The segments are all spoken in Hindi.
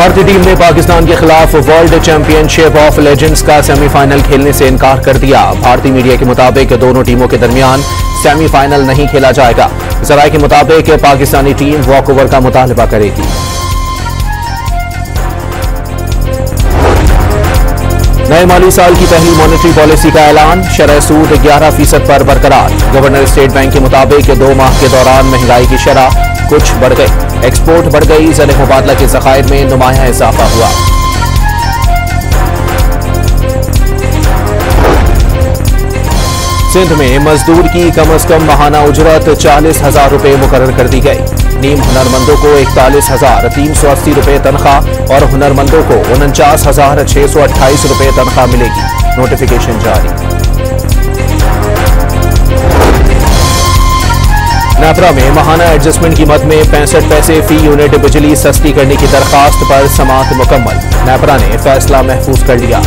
भारतीय टीम ने पाकिस्तान के खिलाफ वर्ल्ड चैंपियनशिप ऑफ लेजेंड्स का सेमीफाइनल खेलने से इनकार कर दिया। भारतीय मीडिया के मुताबिक दोनों टीमों के दरमियान सेमीफाइनल नहीं खेला जाएगा। जराये के मुताबिक पाकिस्तानी टीम वॉकओवर का मुतालबा करेगी। नए माली साल की पहली मॉनेटरी पॉलिसी का ऐलान, शरह सूद 11% पर बरकरार। गवर्नर स्टेट बैंक के मुताबिक 2 माह के दौरान महंगाई की शरह कुछ बढ़ गई, एक्सपोर्ट बढ़ गई, ज़र मुबादला के ज़खायर में नुमाया इजाफा हुआ। सिंध में मजदूर की कम अज कम माहाना उजरत 40,000 रुपये मुकर्रर कर दी गई। नीम हुनरमंदों को 41,380 रुपये तनख्वाह और हुनरमंदों को 49,628 रुपये तनख्वाह मिलेगी। नोटिफिकेशन जारी। नेपरा में माहाना एडजस्टमेंट कीमत में 65 पैसे फी यूनिट बिजली सस्ती करने की दरखास्त पर समाअत मुकम्मल। नेपरा ने फैसला महफूज कर लिया।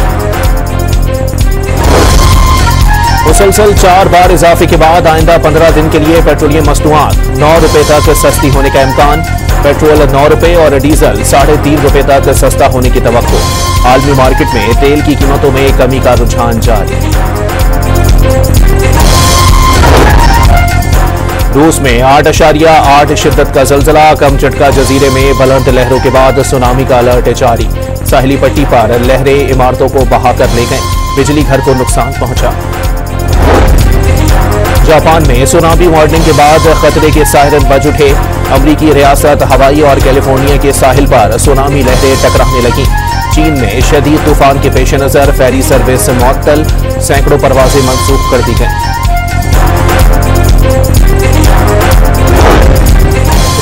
मुसलसल 4 बार इजाफे के बाद आइंदा 15 दिन के लिए पेट्रोलियम मसनूआत 9 रुपये तक सस्ती होने का इम्कान। पेट्रोल 9 रुपये और डीजल 3.5 रुपये तक सस्ता होने की तवक्को। आलमी मार्केट में तेल की कीमतों में कमी का रुझान जारी। रूस में 8.8 शिद्दत का जलजला, कम झटका जजीरे में बुलंद लहरों के बाद सुनामी का अलर्ट जारी। साहिली पट्टी पर लहरें इमारतों को बहाकर ले गईं, बिजली घर को नुकसान पहुंचा। जापान में सुनामी वार्निंग के बाद खतरे के सायरन बज उठे। अमरीकी रियासत हवाई और कैलिफोर्निया के साहिल पर सुनामी लहरें टकराने लगी। चीन में शदीद तूफान के पेश नजर फेरी सर्विस मुअत्तल, सैकड़ों परवाजें मंसूख कर दी गईं।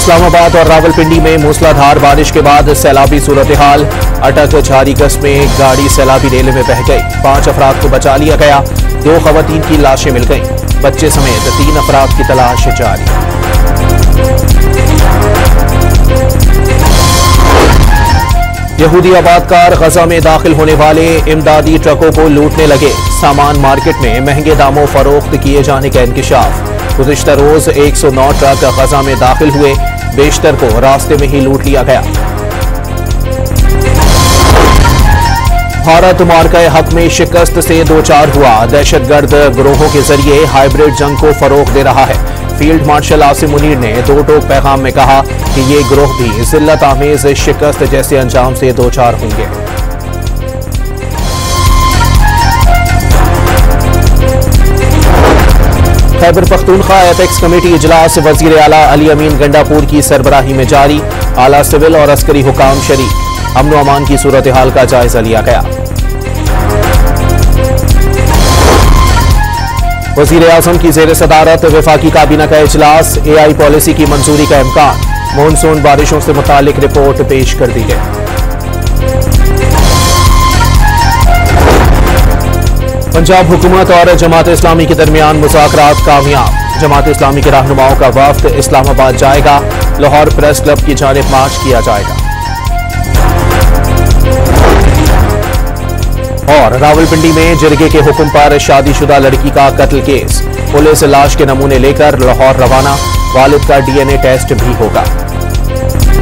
इस्लामाबाद और रावलपिंडी में मूसलाधार बारिश के बाद सैलाबी सूरत हाल। अटक झारी कस्बे गाड़ी सैलाबी रेल में बह गई, 5 अफराद को बचा लिया गया। 2 खवातीन की लाशें मिल गईं, बच्चे समेत 3 अफराद की तलाश जारी। यहूदी आबादकार गजा में दाखिल होने वाले इमदादी ट्रकों को लूटने लगे। सामान मार्केट में महंगे दामों फरोख्त किए जाने का इंकिशाफ। गुज़िश्ता रोज 109 ट्रक गजा में दाखिल हुए, बेशतर को रास्ते में ही लूट लिया गया। भारत मार्का हक में शिकस्त से दो चार हुआ। दहशतगर्द गिरोहों के जरिए हाइब्रिड जंग को फरोग दे रहा है। फील्ड मार्शल आसिम मुनीर ने 2 टोक पैगाम में कहा कि ये गिरोह भी जिल्लत आमेज शिकस्त जैसे अंजाम से दो चार होंगे। खैबर पख्तूनख्वा एपेक्स कमेटी इजलास वजीर आला अली अमीन गंडापुर की सरबराही में जारी। आला सिविल और अस्करी हुकाम शरीक। अमन अमान की सूरत हाल का जायजा लिया गया। वजीर आजम की जेर सदारत वफाकी काबीना का इजलास। AI पॉलिसी की मंजूरी का इम्कान। मानसून बारिशों से मुतालिक रिपोर्ट पेश कर दी गई। पंजाब हुकूमत और जमात इस्लामी के दरमियान मुज़ाकरात कामयाब। जमात इस्लामी के रहनुमाओं का वफ्द इस्लामाबाद जाएगा। लाहौर प्रेस क्लब की जानिब मार्च किया जाएगा। और रावलपिंडी में जिरगे के हुक्म पर शादीशुदा लड़की का कत्ल केस। पुलिस लाश के नमूने लेकर लाहौर रवाना। वालिद का DNA टेस्ट भी होगा।